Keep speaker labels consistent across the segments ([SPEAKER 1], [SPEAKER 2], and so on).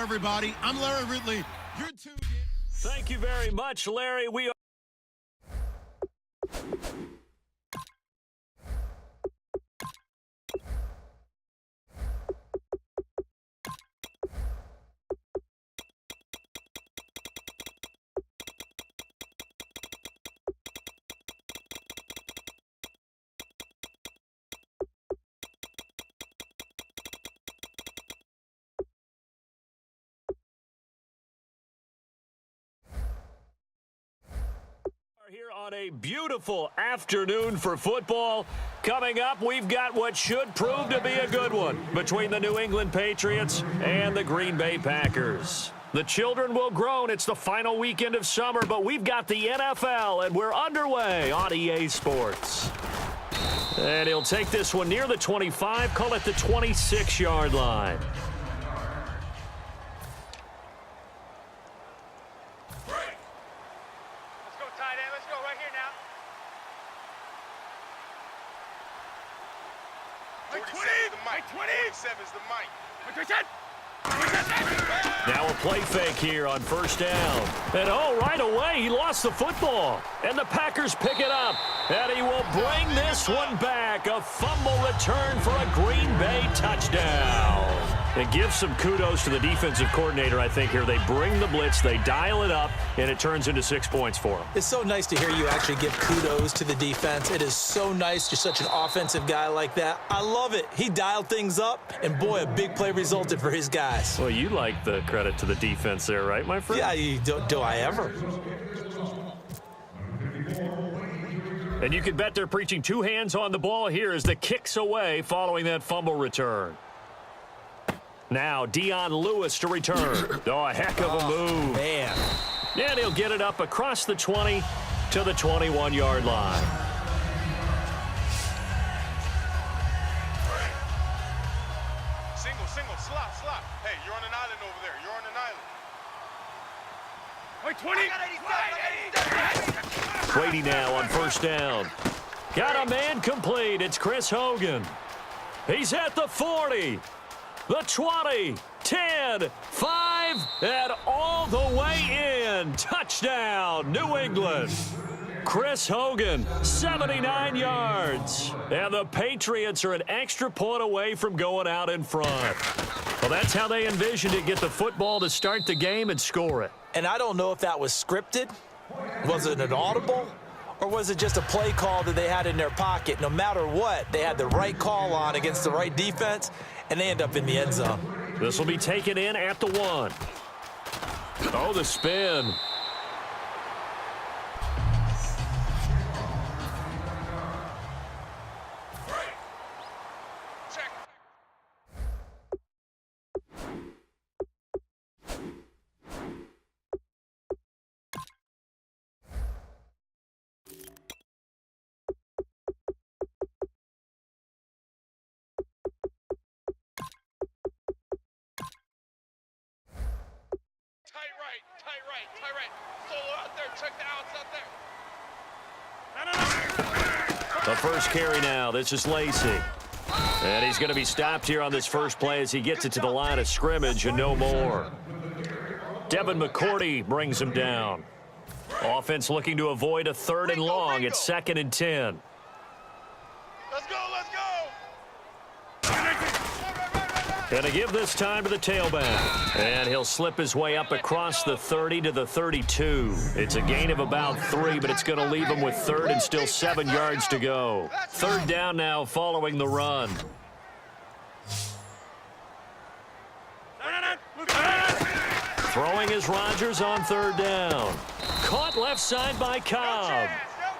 [SPEAKER 1] everybody. I'm Larry Ridley. You're tuned in.
[SPEAKER 2] Thank you very much, Larry. We are here on a beautiful afternoon for football. Coming up, we've got what should prove to be a good one between the New England Patriots and the Green Bay Packers. The children will groan. It's the final weekend of summer, but we've got the NFL, and we're underway on EA Sports. And he'll take this one near the 25, call it the 26-yard line. Now a play fake here on first down. And right away, he lost the football. And the Packers pick it up. And he will bring this one back. A fumble return for a Green Bay touchdown. It gives some kudos to the defensive coordinator, I think, here. They bring the blitz, they dial it up, and it turns into 6 points for them.
[SPEAKER 3] It's so nice to hear you actually give kudos to the defense. It is so nice. You're such an offensive guy like that. I love it. He dialed things up, and boy, a big play resulted for his guys.
[SPEAKER 2] Well, you like the credit to the defense there, right, my friend?
[SPEAKER 3] Yeah, do I ever?
[SPEAKER 2] And you can bet they're preaching two hands on the ball here as the kick's away following that fumble return. Now, Dion Lewis to return. A heck of a move.
[SPEAKER 3] Man.
[SPEAKER 2] And he'll get it up across the 20 to the 21-yard line.
[SPEAKER 4] Single, slot. Hey, you're on an island over there. You're on an island. Wait, 20.
[SPEAKER 2] Brady now on first down. Got a man complete. It's Chris Hogan. He's at the 40. The 20, 10, 5, and all the way in. Touchdown, New England. Chris Hogan, 79 yards. And the Patriots are an extra point away from going out in front. Well, that's how they envisioned it, get the football to start the game and score it.
[SPEAKER 3] And I don't know if that was scripted. Was it an audible? Or was it just a play call that they had in their pocket? No matter what, they had the right call on against the right defense, and they end up in the end zone.
[SPEAKER 2] This will be taken in at the 1. Oh, the spin.
[SPEAKER 4] Tight right. Solo out there. Check the outs out there.
[SPEAKER 2] The first carry now. This is Lacey. And he's going to be stopped here on this first play as he gets it to the line of scrimmage and no more. Devin McCourty brings him down. Offense looking to avoid a 3rd and long. It's 2nd and 10.
[SPEAKER 4] Let's go.
[SPEAKER 2] Going to give this time to the tailback. And he'll slip his way up across the 30 to the 32. It's a gain of about 3, but it's going to leave him with 3rd and still 7 yards to go. 3rd down now following the run. Throwing is Rodgers on 3rd down. Caught left side by Cobb.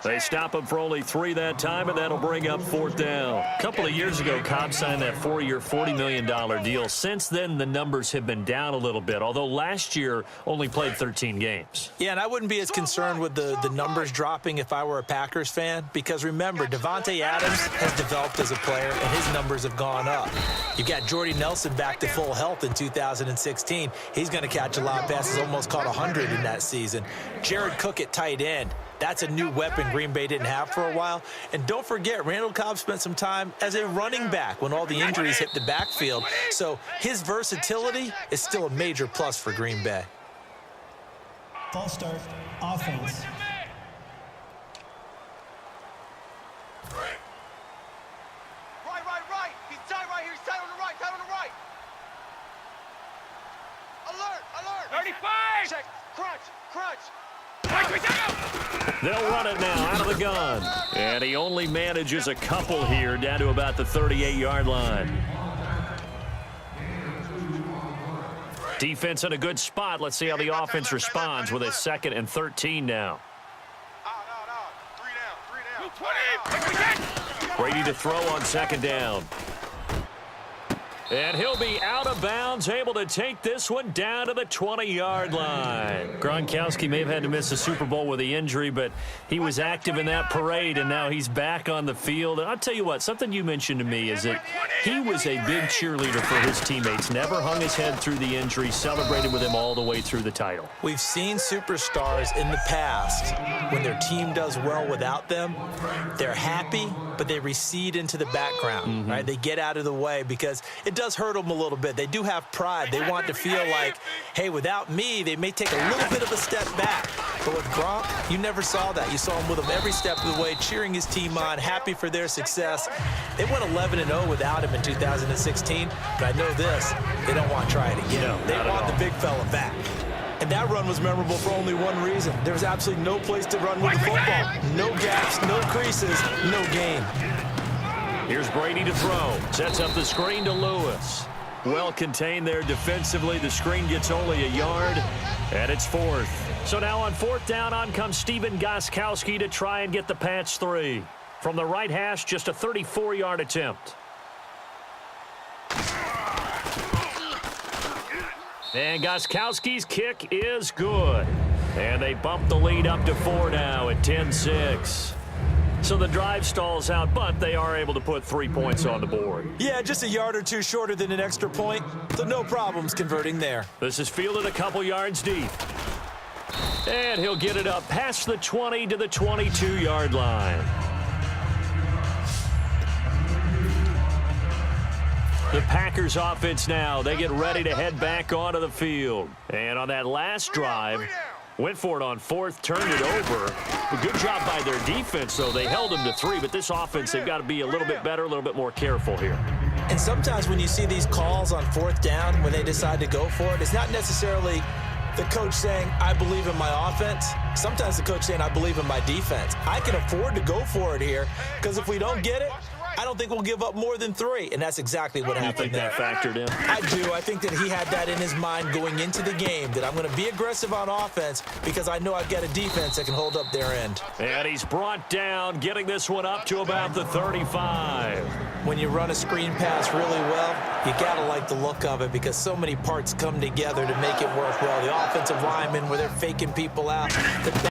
[SPEAKER 2] They stop him for only 3 that time, and that'll bring up 4th down. A couple of years ago, Cobb signed that 4-year, $40 million deal. Since then, the numbers have been down a little bit, although last year only played 13 games.
[SPEAKER 3] Yeah, and I wouldn't be as concerned with the numbers dropping if I were a Packers fan, because remember, Devontae Adams has developed as a player, and his numbers have gone up. You've got Jordy Nelson back to full health in 2016. He's going to catch a lot of passes, almost caught 100 in that season. Jared Cook at tight end. That's a new weapon Green Bay didn't have for a while. And don't forget, Randall Cobb spent some time as a running back when all the injuries hit the backfield. So his versatility is still a major plus for Green Bay.
[SPEAKER 5] False start, offense.
[SPEAKER 4] Right. He's tight right here. He's tight on the right. Alert. 35. Check. Crunch.
[SPEAKER 2] They'll run it now out of the gun. And he only manages a couple here down to about the 38-yard line. Defense in a good spot. Let's see how the offense responds with a 2nd and 13 now.
[SPEAKER 4] Three down.
[SPEAKER 2] Brady to throw on 2nd down. And he'll be out of bounds, able to take this one down to the 20-yard line. Gronkowski may have had to miss the Super Bowl with the injury, but he was active in that parade, and now he's back on the field. And I'll tell you what, something you mentioned to me is that he was a big cheerleader for his teammates, never hung his head through the injury, celebrated with him all the way through the title.
[SPEAKER 3] We've seen superstars in the past, when their team does well without them, they're happy, but they recede into the background, right? They get out of the way because it does hurt them a little bit. They do have pride. They want to feel like, hey, without me, they may take a little bit of a step back. But with Gronk, you never saw that. You saw him with him every step of the way, cheering his team on, happy for their success. They went 11-0 without him in 2016, but I know this, they don't want to try it again.
[SPEAKER 2] No,
[SPEAKER 3] they want the big fella back. And that run was memorable for only one reason. There was absolutely no place to run with the football. No gaps, no creases, no gain.
[SPEAKER 2] Here's Brady to throw. Sets up the screen to Lewis. Well contained there defensively. The screen gets only a yard, and it's 4th. So now on 4th down, on comes Stephen Gostkowski to try and get the patch 3. From the right hash, just a 34-yard attempt. And Gostkowski's kick is good. And they bump the lead up to 4 now at 10-6. So the drive stalls out, but they are able to put 3 points on the board.
[SPEAKER 3] Yeah, just a yard or two shorter than an extra point, so no problems converting there.
[SPEAKER 2] This is fielded a couple yards deep. And he'll get it up past the 20 to the 22-yard line. The Packers offense now, they get ready to head back onto the field. And on that last drive, went for it on 4th, turned it over. A good job by their defense, though. They held them to 3, but this offense, they've got to be a little bit better, a little bit more careful here.
[SPEAKER 3] And sometimes when you see these calls on 4th down, when they decide to go for it, it's not necessarily the coach saying, I believe in my offense. Sometimes the coach saying, I believe in my defense. I can afford to go for it here, because if we don't get it, I don't think we'll give up more than 3, and that's exactly what happened there.
[SPEAKER 2] You think that factored in?
[SPEAKER 3] I do. I think that he had that in his mind going into the game, that I'm going to be aggressive on offense because I know I've got a defense that can hold up their end.
[SPEAKER 2] And he's brought down, getting this one up to about the 35.
[SPEAKER 3] When you run a screen pass really well, you got to like the look of it because so many parts come together to make it work well. The offensive linemen, where they're faking people out. The